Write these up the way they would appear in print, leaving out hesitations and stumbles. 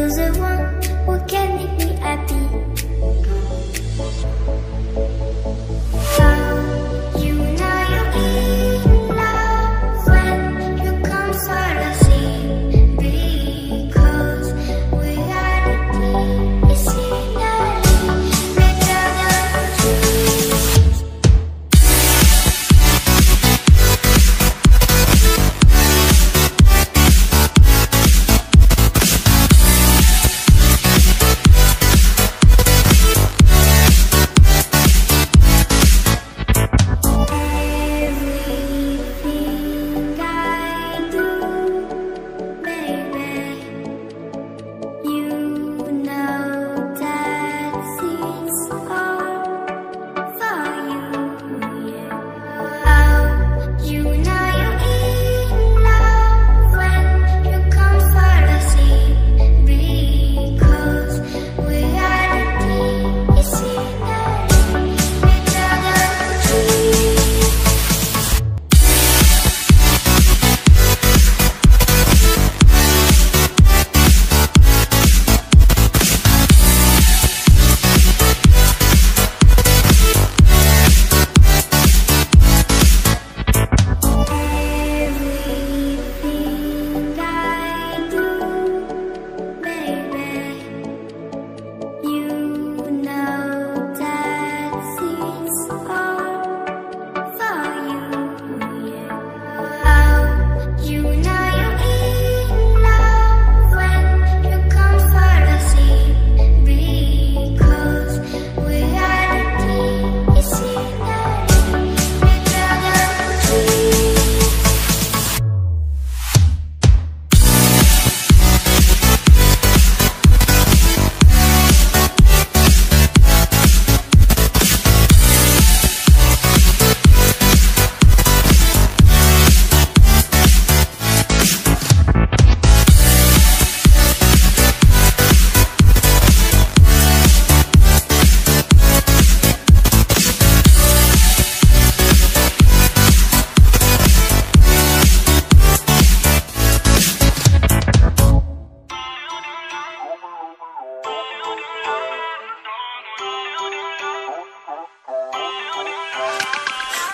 You're the one who can make me happy. Oh, you know you're in love when you come sort of see, because we are the scenery better than trees. Everything I do, baby, you know that it's all for you, yeah. Oh, you know you're in love when you come for the sea, because we are the scenery better than trees. Everything I do, baby, you know that it's all for you, yeah. Oh, you know you're in love when you come for the sea, because we are the scenery better than trees.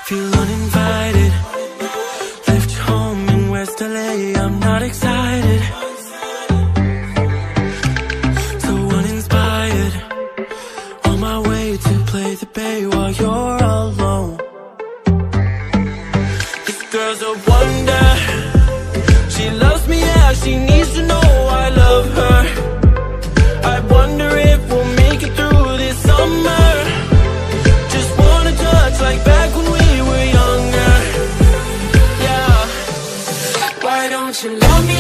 Feel uninvited. Left home in West LA, I'm not excited. So uninspired. On my way to play the bay while you're alone. This girl's a wonder. She loves me, yeah, she needs to know I love her. I wonder if we'll make it through this summer. Just wanna touch like back when we were younger. Yeah. Why don't you love me